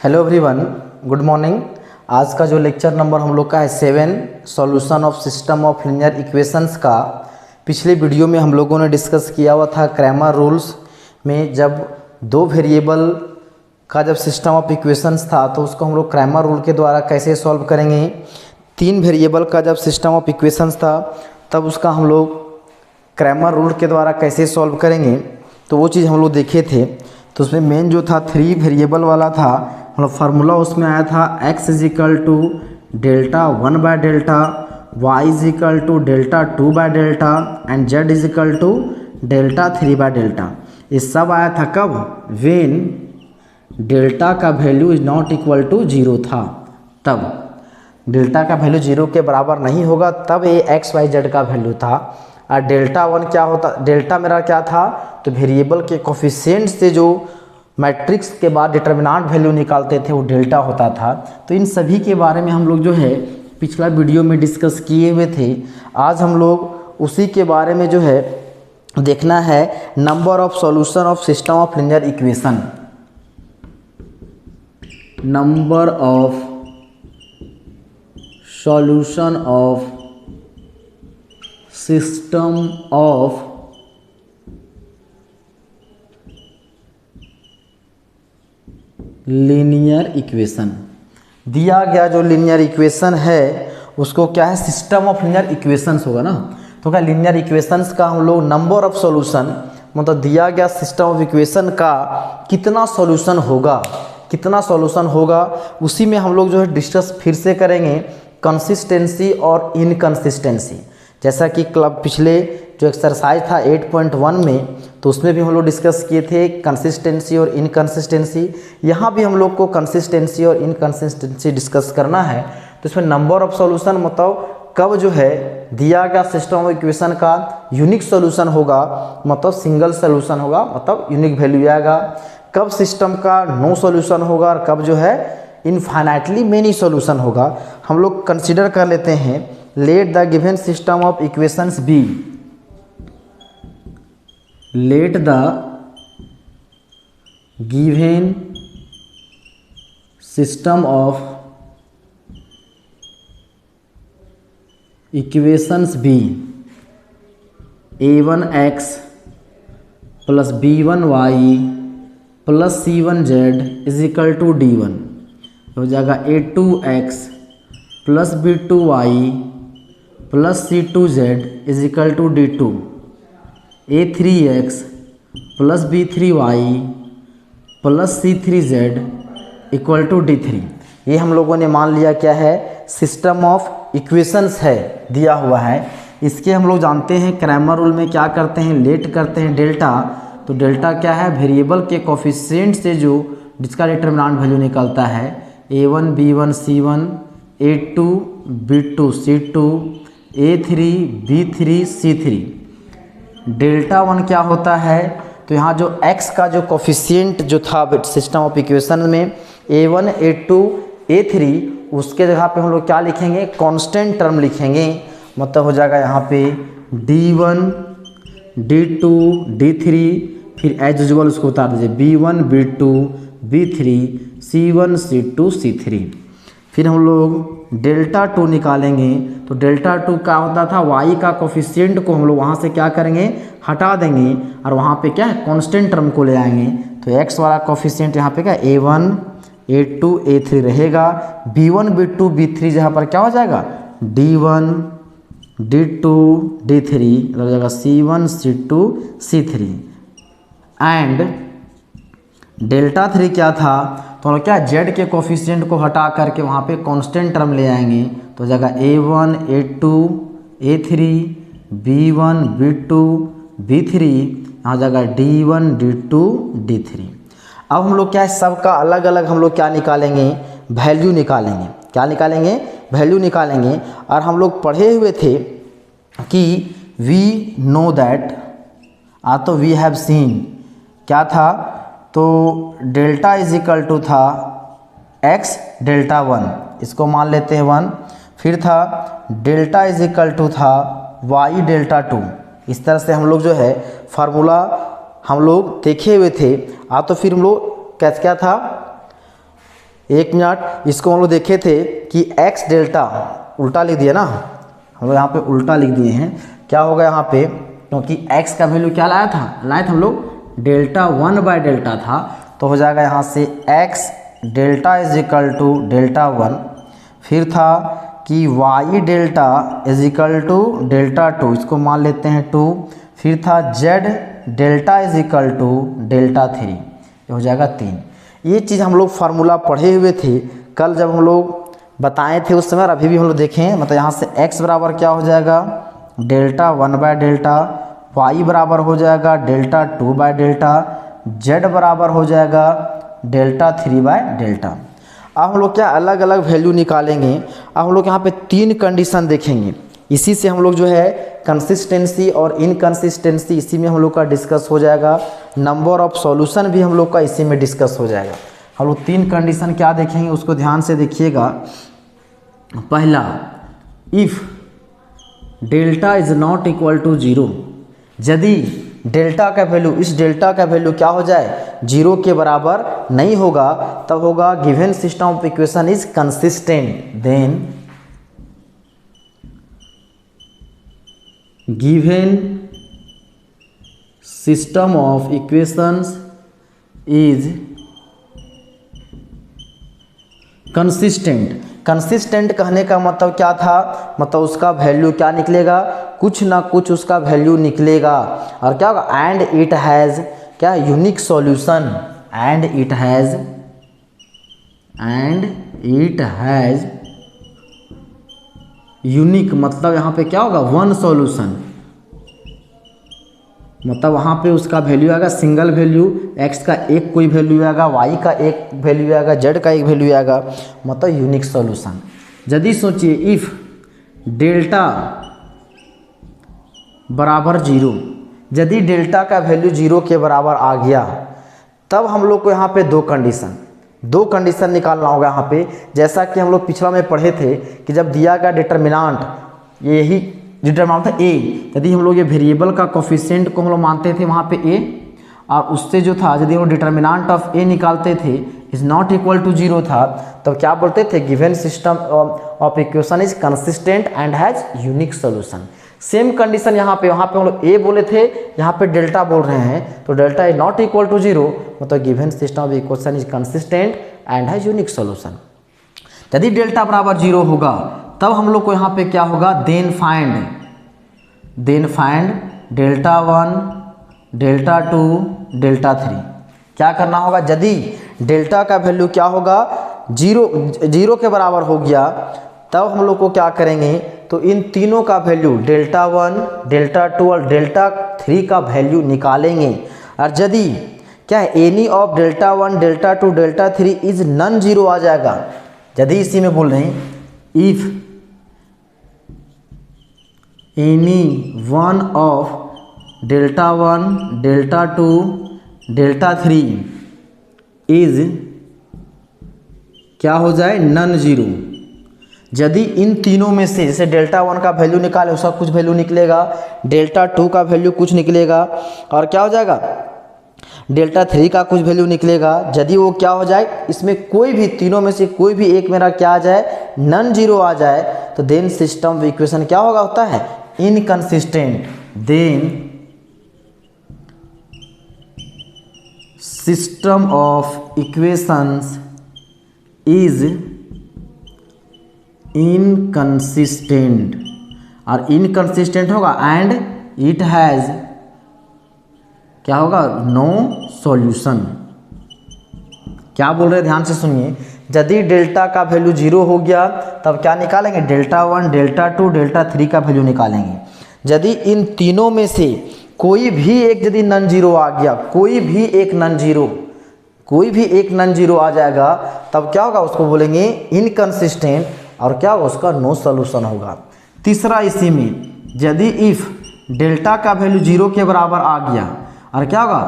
Hello everyone, good morning. आज का जो लेक्चर नंबर हम लोग का है 7 solution of system of linear equations का। पिछले वीडियो में हम लोगों ने डिस्कस किया हुआ था क्रैमर रूल्स में, जब दो वेरिएबल का जब सिस्टम ऑफ इक्वेशंस था तो उसको हम लोग क्रैमर रूल के द्वारा कैसे सॉल्व करेंगे। 3 वेरिएबल का जब सिस्टम ऑफ इक्वेशंस था तब उसका हम लोग क्रैमर रूल के द्वारा कैसे सॉल्व करेंगे, तो वो चीज़ हम लोग देखे थे। तो उसमें मेन जो था 3 वेरिएबल वाला था, मतलब फार्मूला उसमें आया था x is equal to delta 1 by delta, y is equal to delta 2 by delta and z is equal to delta 3 by delta. ये सब आया था कब? वेन डेल्टा का value is not equal to 0 था। तब डेल्टा का वैल्यू 0 के बराबर नहीं होगा तब ये x y z का वैल्यू था। और डेल्टा 1 क्या होता, डेल्टा मेरा क्या था, तो वेरिएबल के कोफिशिएंट से जो मैट्रिक्स के बाद डिटर्मिनेंट वैल्यू निकालते थे वो डेल्टा होता था। तो इन सभी के बारे में हम लोग जो है पिछला वीडियो में डिस्कस किए हुए थे। आज हम लोग उसी के बारे में जो है देखना है, number of solution of system of linear equation. Number of solution of system of linear equation. दिया गया जो लीनियर इक्वेशन है उसको क्या है, सिस्टम ऑफ लीनियर इक्वेशंस होगा ना। तो क्या लीनियर इक्वेशंस का हम लोग नंबर ऑफ सॉल्यूशन, मतलब दिया गया सिस्टम ऑफ इक्वेशन का कितना सॉल्यूशन होगा, कितना सॉल्यूशन होगा, उसी में हम लोग जो है डिस्कस फिर से करेंगे कंसिस्टेंसी और इनकंसिस्टेंसी। जैसा कि क्लब पिछले जो एक्सरसाइज था 8.1 में, तो उसमें भी हम लोग डिस्कस किए थे कंसिस्टेंसी और इनकंसिस्टेंसी। यहाँ भी हम लोग को कंसिस्टेंसी और इनकंसिस्टेंसी डिस्कस करना है। तो इसमें नंबर ऑफ सॉल्यूशन मतलब कब जो है दिया गया सिस्टम ऑफ इक्वेशन का यूनिक सॉल्यूशन होगा, मतलब सिंगल सॉल्यूशन होगा, मतलब यूनिक वैल्यू आएगा। कब सिस्टम का नो सॉल्यूशन होगा और कब जो है इनफाइनाइटली मेनी सॉल्यूशन होगा। हम लोग कंसिडर कर लेते हैं, let the given system of equations be, let the given system of equations be a1x plus b1y plus c1z is equal to d1। हो जाएगा a2x plus b2y plus c2z is equal to d2, a3x plus b3y plus c3z equal to d3। ये हम लोगों ने मान लिया क्या है, सिस्टम ऑफ इक्वेशंस है, दिया हुआ है। इसके हम लोग जानते हैं क्रैमर रूल में क्या करते हैं, लेट करते हैं डेल्टा। तो डेल्टा क्या है, वेरिएबल के कोफिशिएंट से जो जिसका डिटर्मिनेंट वैल्यू निकलता है, a1 b1 c1, a2 b2 c2, a3 b3 c3। Delta 1 क्या होता है, तो यहाँ जो x का जो कोफिशिएंट जो था सिस्टम ऑफ इक्वेशन में a1 a2 a3, उसके जगह पे हम लोग क्या लिखेंगे, कांस्टेंट टर्म लिखेंगे। मतलब हो जाएगा यहाँ पे d1 d2 d3, फिर एज यूजुअल उसको उतार दीजिए b1 b2 b3 c1 c2 c3। फिर हम लोग डेल्टा 2 निकालेंगे। तो डेल्टा 2 क्या होता था, y का कोफिशिएंट को हम लोग वहाँ से क्या करेंगे, हटा देंगे और वहाँ पे क्या है, कांस्टेंट टर्म को ले आएंगे। तो x वाला कोफिशिएंट यहाँ पे क्या a1 a2 a3 रहेगा, b1 b2 b3 जहाँ पर क्या हो जाएगा d1 d2 d3 लग जाएगा c1 c2 c3। And delta 3 क्या था, तो हम लोग क्या z के कोफिशिएंट को हटा करके वहाँ पे कांस्टेंट टर्म ले आएंगे। तो जगह a1 a2 a3 b1 b2 b3, यहाँ जगह d1 d2 d3। अब हम लोग क्या है, सबका अलग अलग हम लोग क्या निकालेंगे, वैल्यू निकालेंगे। क्या निकालेंगे, वैल्यू निकालेंगे। और हम लोग पढ़े हुए थे कि वी नो दैट, तो वी हैव सीन क्या था, तो डेल्टा इज इक्वल टू था x डेल्टा 1, इसको मान लेते हैं 1। फिर था डेल्टा इज इक्वल टू था y डेल्टा 2। इस तरह से हम लोग जो है फार्मूला हम लोग देखे हुए थे। तो फिर हम लोग क्या था, 1 मिनट, इसको हम लोग देखे थे कि x डेल्टा उल्टा लिख दिया ना, हम लोग यहाँ पे उल्टा लिख दिए हैं। क्या होगा यहाँ पे, क्योंकि x का वैल्यू क्या लाया था हम लोग डेल्टा 1 बाय डेल्टा था, तो हो जाएगा यहाँ से x delta is equal to delta 1। फिर था कि y delta is equal to delta 2, इसको मान लेते हैं 2। फिर था z delta is equal to delta 3, ये हो जाएगा 3। ये चीज़ हम लोग फार्मूला पढ़े हुए थे कल जब हम लोग बताए थे उस समय, और अभी भी हम लोग देखें। मतलब यहाँ से x बराबर क्या हो जाएगा डेल्टा 1 बाय डेल्टा, y बराबर हो जाएगा डेल्टा 2 बाय डेल्टा, z बराबर हो जाएगा डेल्टा 3 बाय डेल्टा। अब हम लोग क्या अलग अलग वैल्यू निकालेंगे। अब हम लोग यहाँ पे 3 कंडीशन देखेंगे, इसी से हम लोग जो है कंसिस्टेंसी और इनकंसिस्टेंसी इसी में हम लोग का डिस्कस हो जाएगा। नंबर ऑफ सॉल्यूशन भी हम लोग का इसी में डिस्कस हो जाएगा। हम लोग 3 कंडीशन क्या देखेंगे उसको ध्यान से देखिएगा। पहला, if delta is not equal to 0, यदि डेल्टा का वैल्यू, इस डेल्टा का वैल्यू क्या हो जाए 0 के बराबर नहीं होगा, तब होगा given system of equation is consistent, then given system of equations is consistent। Consistent कहने का मतलब क्या था, मतलब उसका वैल्यू क्या निकलेगा, कुछ ना कुछ उसका वैल्यू निकलेगा। और क्या होगा, एंड इट हैज़ क्या unique solution, and it has unique, मतलब यहाँ पे क्या होगा वन सॉल्यूशन, मतलब वहाँ पे उसका वैल्यू आएगा सिंगल वैल्यू, x का एक कोई वैल्यू आएगा, y का एक वैल्यू आएगा, z का एक वैल्यू आएगा, मतलब यूनिक सॉल्यूशन। यदि सोचिए इफ़ डेल्टा बराबर 0, यदि डेल्टा का वैल्यू 0 के बराबर आ गया, तब हम लोग को यहाँ पे दो कंडीशन निकालना होगा यहाँ पे। जैसा कि हम लोग पिछला में पढ़े थे कि जब दिया गया डिटर्मिनांट, यही डिटर्मिनांट था a, यदि हम लोग ये वेरिएबल का कोफिशिएंट को हम लोग मानते थे वहाँ पे a, और उससे जो था यदि हम लोग डिटर्मिनांट ऑफ a निकालते थे इज नॉट इक्वल टू 0 था, तो क्या बोलते थे given system of equation is consistent and has unique solution. Same condition यहाँ पे, वहाँ पे हम लोग a बोले थे, यहाँ पे डेल्टा बोल रहे हैं, तो delta is not equal to 0, मतलब given system of equation is consistent and has unique solution. यदि डेल्टा बराबर 0 होगा तब हम लोग को यहाँ पे क्या होगा, then find delta 1, delta 2, delta 3। क्या करना होगा, यदि डेल्टा का वैल्यू क्या होगा 0 के बराबर हो गया, तब हम लोग को क्या करेंगे, तो इन तीनों का वैल्यू डेल्टा 1, डेल्टा 2 और डेल्टा 3 का वैल्यू निकालेंगे। और यदि क्या है any of delta 1, delta 2, delta 3 is non zero आ जाएगा, यदि इसी में बोल रहे हैं if any one of delta 1, delta 2, delta 3 is क्या हो जाए नॉन जीरो, यदि इन तीनों में से जैसे डेल्टा 1 का वैल्यू निकाले उसका कुछ वैल्यू निकलेगा, डेल्टा 2 का वैल्यू कुछ निकलेगा, और क्या हो जाएगा डेल्टा 3 का कुछ वैल्यू निकलेगा। यदि वो क्या हो जाए, इसमें कोई भी तीनों में से कोई भी एक मेरा क्या आ जाए नॉन जीरो आ जाए, तो देन सिस्टम ऑफ इक्वेशन क्या होगा, होता है inconsistent, then system of equations is inconsistent, और इनकंसिस्टेंट होगा एंड इट हैज़ क्या होगा नो सॉल्यूशन। क्या बोल रहे हैं ध्यान से सुनिए, यदि डेल्टा का वैल्यू 0 हो गया तब क्या निकालेंगे, डेल्टा 1, डेल्टा 2, डेल्टा 3 का वैल्यू निकालेंगे। यदि इन तीनों में से कोई भी एक यदि नॉन जीरो आ गया, कोई भी एक नॉन जीरो आ जाएगा, तब क्या होगा, उसको बोलेंगे इनकंसिस्टेंट, और क्या होगा उसका नो सॉल्यूशन होगा। तीसरा इसी में यदि इफ डेल्टा का वैल्यू 0 के बराबर आ गया, और क्या होगा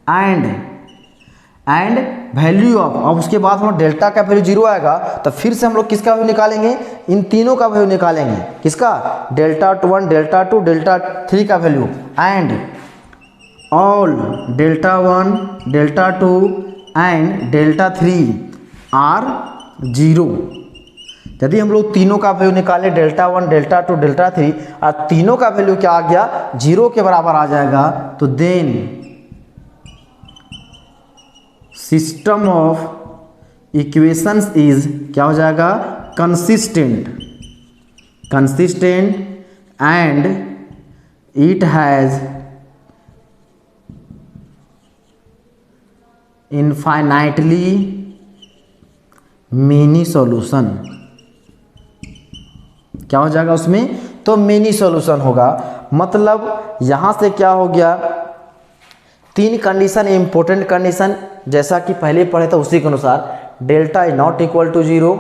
एंड वैल्यू ऑफ, अब उसके बाद हम लोग डेल्टा का वैल्यू 0 आएगा, तो फिर से हम लोग किसका वैल्यू निकालेंगे, इन तीनों का वैल्यू निकालेंगे, किसका डेल्टा 1, डेल्टा 2, डेल्टा 3 का value, and all delta 1, delta 2 and delta 3 are zero. यदि हम लोग तीनों का वैल्यू निकाले डेल्टा 1, डेल्टा 2, डेल्टा 3 और तीनों का वैल्यू क्या आ गया, जीरो के बराबर आ जाएगा, तो then system of equations is क्या हो जाएगा, consistent and it has infinitely many solution. क्या हो जाएगा उसमें, तो मेनी सॉल्यूशन होगा। मतलब यहां से क्या हो गया, तीन कंडीशन इंपॉर्टेंट कंडीशन जैसा कि पहले पढ़े थे उसी के अनुसार delta is not equal to zero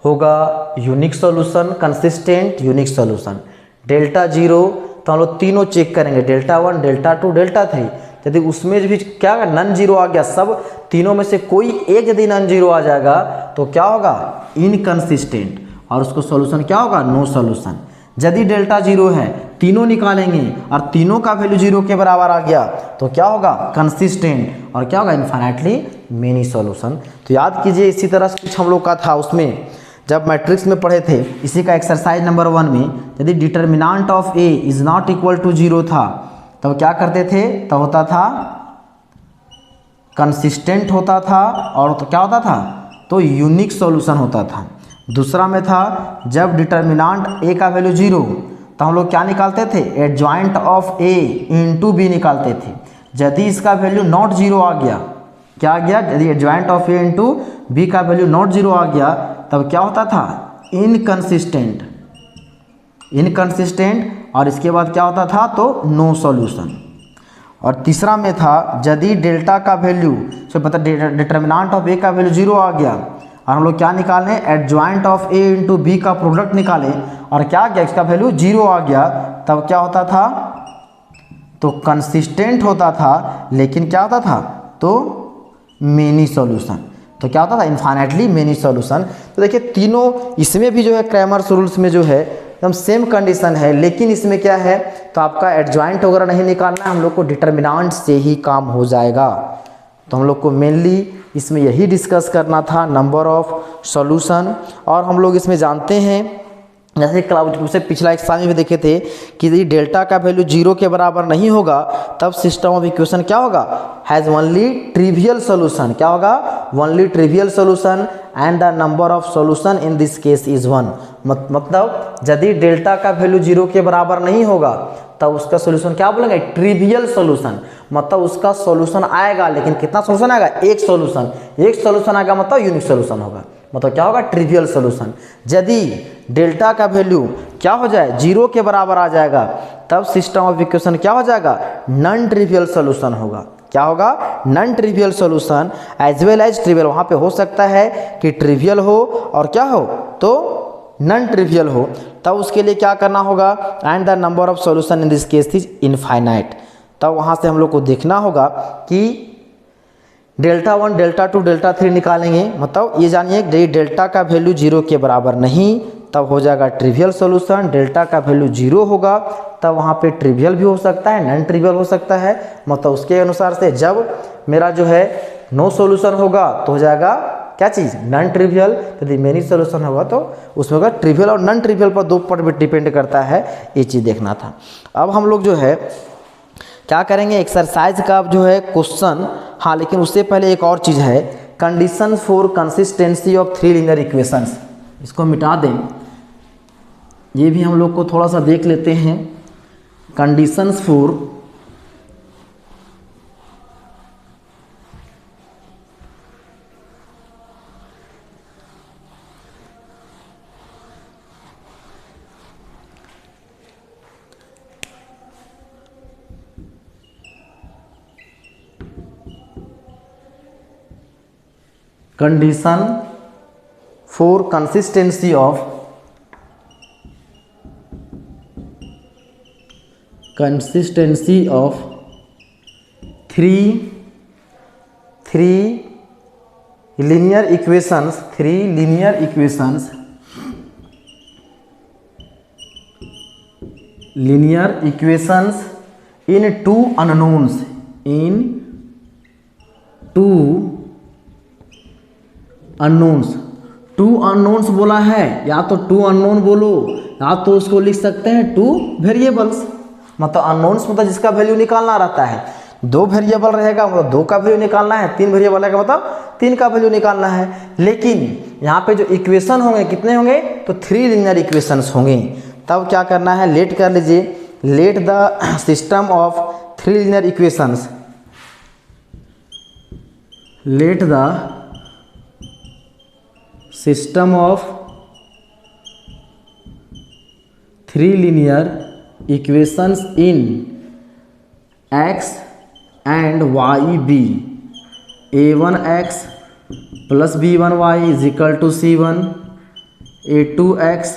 होगा unique solution, consistent unique solution. Delta zero तो हम लोग तीनों चेक करेंगे, डेल्टा 1, डेल्टा 2, डेल्टा 3। यदि उसमें भी क्या नन जीरो आ गया, सब तीनों में से कोई एक यदि नन जीरो आ जाएगा तो क्या होगा, इनकंसिस्टेंट, और उसको सॉल्यूशन क्या होगा, नो सॉल्यूशन। यदि डेल्टा जीरो है, तीनों निकालेंगे और तीनों का वैल्यू जीरो के बराबर आ गया तो क्या होगा, कंसिस्टेंट, और क्या होगा, इनफाइनाइटली मेनी सॉल्यूशन। तो याद कीजिए, इसी तरह से कुछ हम लोग का था उसमें जब मैट्रिक्स में पढ़े थे, इसी का एक्सरसाइज नंबर 1 में यदि determinant of A is not equal to zero था तब क्या करते थे, तब होता था कंसिस्टेंट होता था, और तो क्या होता था, तो यूनिक सॉल्यूशन होता था। दूसरा में था जब डिटर्मिनेंट ए का वैल्यू जीरो तो हम लोग क्या निकालते थे, adjoint of A into B निकालते थे। यदि इसका वैल्यू नॉट जीरो आ गया, क्या आ गया, यदि adjoint of A into B का वैल्यू नॉट जीरो आ गया तब क्या होता था, इनकंसिस्टेंट, और इसके बाद क्या होता था, तो नो सॉल्यूशन। और तीसरा में था यदि डेल्टा का वैल्यू से पता डिटर्मिनेंट ऑफ ए का वैल्यू जीरो आ गया और हम लोग क्या निकालें, adjoint of A into B का प्रोडक्ट निकालें और क्या आ गया, इसका वैल्यू जीरो आ गया, तब क्या होता था, तो कंसिस्टेंट होता था, लेकिन क्या होता था, तो मेनी सॉल्यूशन। तो क्या होता था, इनफाइनाइटली मेनी सॉल्यूशन। तो देखिए तीनों इसमें भी जो है क्रैमर्स रूल्स में जो है एकदम सेम कंडीशन है, लेकिन इसमें क्या है, तो आपका एडजॉइंट वगैरह नहीं निकालना है, हम लोग को डिटर्मिनेंट से ही काम हो जाएगा। तो हम लोग को मेनली इसमें यही डिस्कस करना था, नंबर ऑफ सॉल्यूशन। और हम लोग इसमें जानते हैं जैसे क्लाउड से पिछला एक साल में भी देखे थे कि यदि डेल्टा का वैल्यू जीरो के बराबर नहीं होगा तब सिस्टम ऑफ इक्वेशन क्या होगा, हैज़ ओनली ट्रिवियल सॉल्यूशन। क्या होगा, only trivial solution and the number of solution in this case is 1। मतलब यदि डेल्टा का वैल्यू जीरो के बराबर नहीं होगा तब उसका सॉल्यूशन क्या बोलेंगे, ट्रिवियल सॉल्यूशन। मतलब उसका सॉल्यूशन आएगा, लेकिन कितना सॉल्यूशन आएगा, एक सॉल्यूशन आएगा, मतलब यूनिक सॉल्यूशन होगा, मतलब क्या होगा, ट्रिवियल सॉल्यूशन। यदि डेल्टा का वैल्यू क्या हो जाए, जीरो के बराबर आ जाएगा तब सिस्टम ऑफ इक्वेशन क्या हो जाएगा, नॉन ट्रिवियल सॉल्यूशन होगा। क्या होगा, non trivial solution as well as trivial. वहाँ पे हो सकता है कि ट्रिवियल हो और क्या हो, तो नॉन ट्रिवियल हो, तब उसके लिए क्या करना होगा, and the number of solution in this case is infinite. तब वहाँ से हम लोग को देखना होगा कि डेल्टा 1, डेल्टा 2, डेल्टा 3 निकालेंगे। मतलब ये जानिए यदि डेल्टा का वैल्यू जीरो के बराबर नहीं तब हो जाएगा ट्रिवियल सॉल्यूशन, डेल्टा का वैल्यू जीरो होगा तब वहाँ पे ट्रिवियल भी हो सकता है, नॉन ट्रिवियल हो सकता है। मतलब उसके अनुसार से जब मेरा जो है नो सॉल्यूशन होगा तो हो जाएगा क्या चीज़, नॉन ट्रिवियल। यदि मेनी सॉल्यूशन होगा तो उसमें होगा ट्रिवियल, और नॉन ट्रिवियल पर दो पर भी डिपेंड करता है, ये चीज़ देखना था। अब हम लोग जो है क्या करेंगे, एक्सरसाइज का जो है क्वेश्चन, हाँ लेकिन उससे पहले एक और चीज़ है, condition for consistency of 3 linear equations. इसको मिटा दें, ये भी हम लोग को थोड़ा सा देख लेते हैं। Conditions for condition for consistency of three linear equations in two unknowns unknowns, 2 unknowns बोला है, या तो 2 अननोन बोलो या तो उसको लिख सकते हैं 2 वेरिएबल्स। मतलब अननोन्स मतलब जिसका वैल्यू निकालना रहता है, 2 वेरिएबल रहेगा मतलब 2 का वैल्यू निकालना है, 3 वेरिएबल रहेगा मतलब 3 का वैल्यू निकालना है। लेकिन यहाँ पे जो इक्वेशन होंगे कितने होंगे, तो 3 लीनियर इक्वेशंस होंगे। तब क्या करना है, लेट कर लीजिए, let the system of 3 linear equations, let the system of 3 linear equations in x and y b, a1x plus b1y is equal to c1, a2x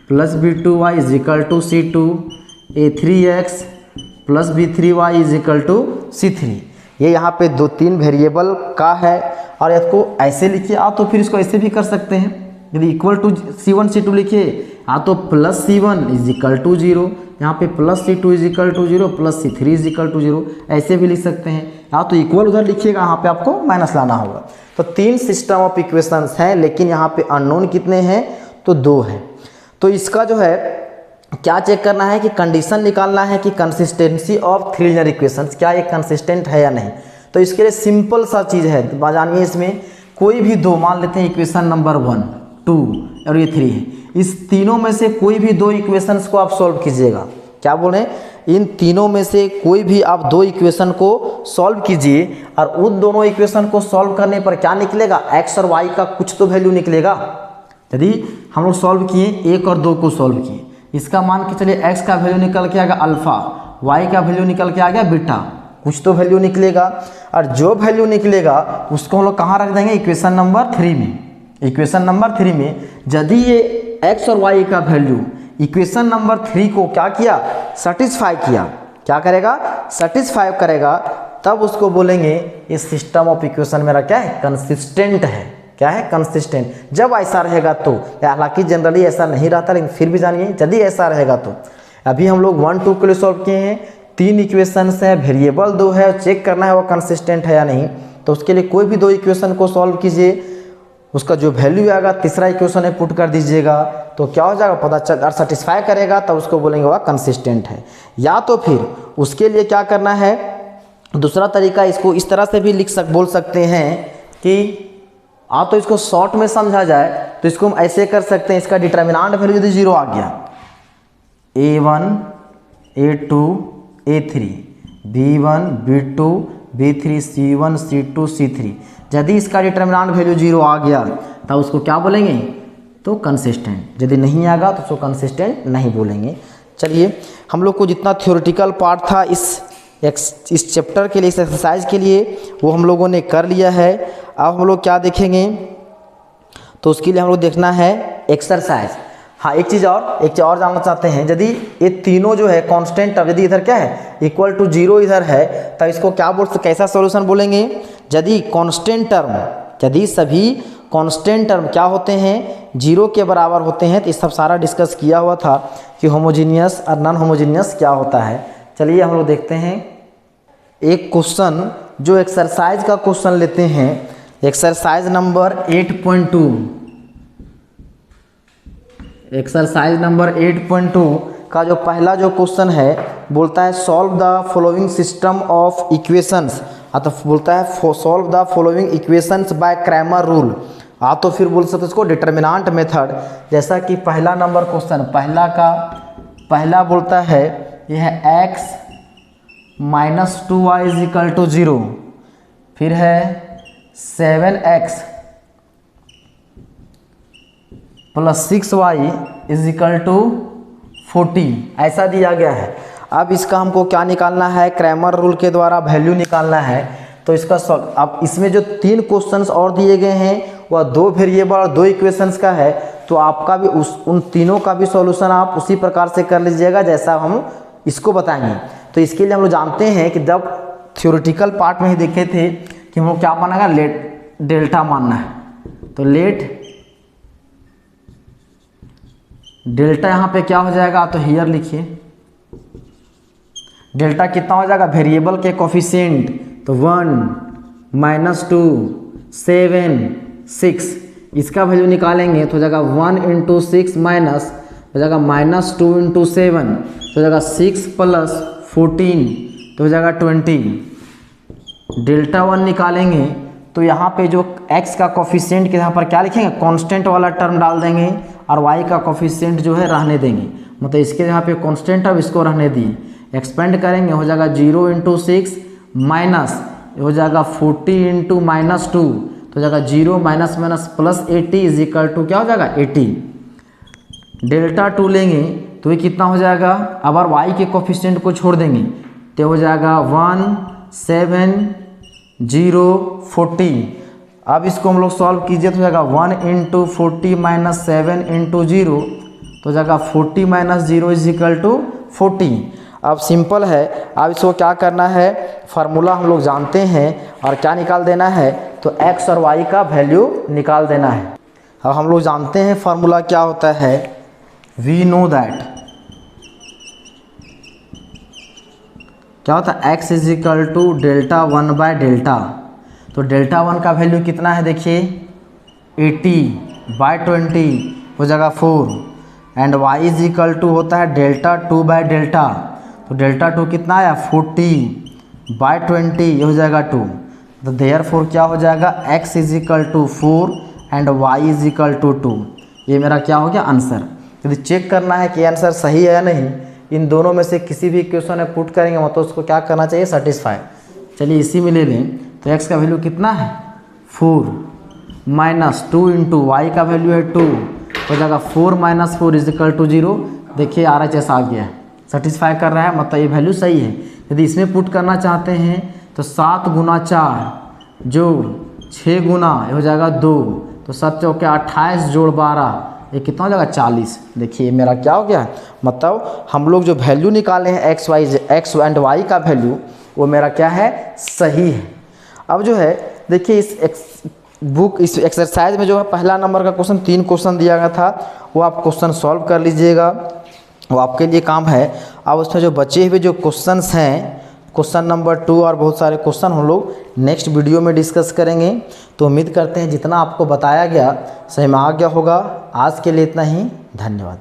plus b2y is equal to c2, a3x plus b3y is equal to c3। ये यहाँ पे 2-3 variable का है और इसको ऐसे लिखिए, आप तो फिर इसको ऐसे भी कर सकते हैं, यदि इक्वल टू c1 c2 लिखिए, या तो plus c1 is equal to 0, यहाँ पे plus c2 is equal to 0, plus c3 is equal to 0, ऐसे भी लिख सकते हैं। या तो इक्वल उधर लिखिएगा, यहाँ पे आपको माइनस लाना होगा। तो 3 सिस्टम ऑफ इक्वेशंस हैं, लेकिन यहाँ पे अननोन कितने हैं, तो 2 हैं। तो इसका जो है क्या चेक करना है कि कंडीशन निकालना है कि कंसिस्टेंसी ऑफ 3 लीनियर इक्वेशंस, क्या ये कंसिस्टेंट है या नहीं। तो इसके लिए सिंपल सा चीज़ है, जानिए इसमें कोई भी 2 मान लेते हैं, इक्वेशन नंबर 1, 2 और ये 3 है, इस तीनों में से कोई भी 2 इक्वेशंस को आप सॉल्व कीजिएगा। क्या बोले, इन तीनों में से कोई भी आप 2 इक्वेशन को सॉल्व कीजिए और उन दोनों इक्वेशन को सॉल्व करने पर क्या निकलेगा, x और y का कुछ तो वैल्यू निकलेगा। यदि हम लोग सॉल्व किए 1 और 2 को सॉल्व किए, इसका मान के चलिए x का वैल्यू निकल के आ गया अल्फा, y का वैल्यू निकल के आ गया बीटा, कुछ तो वैल्यू निकलेगा। और जो वैल्यू निकलेगा उसको हम लोग कहाँ रख देंगे, इक्वेशन नंबर 3 में। इक्वेशन नंबर 3 में यदि ये x और y का वैल्यू इक्वेशन नंबर 3 को क्या किया, सेटिस्फाई किया, क्या करेगा, सेटिस्फाई करेगा, तब उसको बोलेंगे ये सिस्टम ऑफ इक्वेशन मेरा क्या है, कंसिस्टेंट है। क्या है, कंसिस्टेंट। जब ऐसा रहेगा तो, हालांकि जनरली ऐसा नहीं रहता, लेकिन फिर भी जानिए यदि ऐसा रहेगा तो। अभी हम लोग 1, 2 के लिए सॉल्व किए हैं, 3 इक्वेशंस है, वेरिएबल 2 है, चेक करना है वो कंसिस्टेंट है या नहीं। तो उसके लिए कोई भी 2 इक्वेशन को सॉल्व कीजिए, उसका जो वैल्यू आएगा तीसरा इक्वेशन में पुट कर दीजिएगा, तो क्या हो जाएगा पता चल, और सेटिस्फाई करेगा तब उसको बोलेंगे वह कंसिस्टेंट है। या तो फिर उसके लिए क्या करना है, दूसरा तरीका, इसको इस तरह से भी बोल सकते हैं कि तो इसको शॉर्ट में समझा जाए तो इसको हम ऐसे कर सकते हैं, इसका डिटर्मिनेंट वैल्यू यदि 0 आ गया, a1 a2 a3 b1 b2 b3 c1 c2 c3, यदि इसका डिटर्मिनेंट वैल्यू 0 आ गया तब उसको क्या बोलेंगे, तो कंसिस्टेंट। यदि नहीं आएगा तो उसको कंसिस्टेंट नहीं बोलेंगे। चलिए, हम लोग को जितना थ्योरेटिकल पार्ट था इस चैप्टर के लिए, इस एक्सरसाइज के लिए, वो हम लोगों ने कर लिया है। अब हम लोग क्या देखेंगे, तो उसके लिए हम लोग देखना है एक्सरसाइज। हाँ, एक चीज़ और जानना चाहते हैं, यदि ये तीनों जो है कांस्टेंट टर्म, यदि इधर क्या है इक्वल टू 0 इधर है, तो इसको क्या कैसा सॉल्यूशन बोलेंगे, यदि कांस्टेंट टर्म, यदि सभी कांस्टेंट टर्म क्या होते हैं, 0 के बराबर होते हैं। तो इस सब सारा डिस्कस किया हुआ था कि होमोजीनियस और नॉन होमोजीनियस क्या होता है। चलिए हम लोग देखते हैं एक क्वेश्चन, जो एक्सरसाइज का क्वेश्चन लेते हैं, एक्सरसाइज नंबर 8.2। एक्सरसाइज नंबर 8.2 का जो पहला जो क्वेश्चन है, बोलता है solve the following system of equations, तो बोलता है solve the following equations bye Cramer rule, तो फिर बोल सकते इसको डिटर्मिनेंट मेथड। जैसा कि पहला नंबर क्वेश्चन, पहला बोलता है यह है x minus 2y is equal to 0, फिर है 7x plus 6y is equal to 40, ऐसा दिया गया है। अब इसका हमको क्या निकालना है, क्रैमर रूल के द्वारा वैल्यू निकालना है। तो इसका अब इसमें जो 3 क्वेश्चंस और दिए गए हैं वह 2 वेरिएबल और 2 इक्वेशंस का है, तो आपका भी उन तीनों का भी सॉल्यूशन आप उसी प्रकार से कर लीजिएगा जैसा हम इसको बताएंगे। तो इसके लिए हम लोग जानते हैं कि जब थ्योरेटिकल पार्ट में ही देखे थे कि हम लोग क्या मानेगा, लेट डेल्टा मानना है। तो लेट डेल्टा यहाँ पे क्या हो जाएगा, तो हियर लिखिए, डेल्टा कितना हो जाएगा, वेरिएबल के कोफिशिएंट, तो 1 -2 7 6, इसका वैल्यू निकालेंगे तो हो जाएगा 1 × 6 माइनस हो जाएगा -2 × 7 तो हो जाएगा 6 + 14 तो हो जाएगा 20। डेल्टा 1 निकालेंगे तो यहाँ पे जो x का कोफिशिएंट के यहाँ पर क्या लिखेंगे, कांस्टेंट वाला टर्म डाल देंगे और y का कोफिशिएंट जो है रहने देंगे, मतलब इसके यहाँ पे कांस्टेंट अब इसको रहने दिए। एक्सपेंड करेंगे हो जाएगा 0 × 6 माइनस हो जाएगा 40 × -2 तो हो जाएगा 0 - +80 = क्या हो जाएगा 80। डेल्टा 2 लेंगे तो ये कितना हो जाएगा, अब y के कोफिशिएंट को छोड़ देंगे तो हो जाएगा 1 7 0 40। अब इसको हम लोग सॉल्व कीजिए तो हो जाएगा 1 × 40 - 7 × 0 तो हो जाएगा 40 - 0 = 40। अब सिंपल है, अब इसको क्या करना है, फार्मूला हम लोग जानते हैं और क्या निकाल देना है, तो x और y का वैल्यू निकाल देना है। अब हम लोग जानते हैं फार्मूला क्या होता है, वी नो दैट क्या होता है x = डेल्टा 1/डेल्टा। तो डेल्टा 1 का वैल्यू कितना है देखिए 80/20 हो जाएगा 4 एंड y = होता है डेल्टा 2/डेल्टा। तो डेल्टा 2 कितना आया 40/20 हो जाएगा 2। तो देयरफॉर क्या हो जाएगा x = 4 एंड y = 2। ये मेरा क्या हो गया आंसर। यदि चेक करना है कि आंसर सही है या नहीं, इन दोनों में से किसी भी क्वेश्चन में पुट करेंगे मतलब उसको क्या करना चाहिए, सेटिस्फाई। चलिए इसी में ले लें तो x का वैल्यू कितना है 4 - 2 × y का वैल्यू है 2 हो जाएगा 4 - 4 = 0। देखिए RHS आ गया है, सेटिस्फाई कर रहा है, मतलब ये वैल्यू सही है। यदि इसमें पुट करना चाहते हैं तो 7 × 4 जोड़ 6 गुना हो जाएगा 2 तो 7 चौके 28 जोड़ 12 ये कितना हो जाएगा 40। देखिए मेरा क्या हो गया, मतलब हम लोग जो वैल्यू निकाले हैं x एंड y का वैल्यू वो मेरा क्या है सही है। अब जो है देखिए इस एक्सरसाइज में जो है पहला नंबर का क्वेश्चन 3 क्वेश्चन दिया गया था, वो आप क्वेश्चन सॉल्व कर लीजिएगा, वो आपके लिए काम है। अब उसमें जो बचे हुए जो क्वेश्चंस हैं, क्वेश्चन नंबर 2 और बहुत सारे क्वेश्चन हम लोग नेक्स्ट वीडियो में डिस्कस करेंगे। तो उम्मीद करते हैं जितना आपको बताया गया सही में आ गया होगा। आज के लिए इतना ही, धन्यवाद।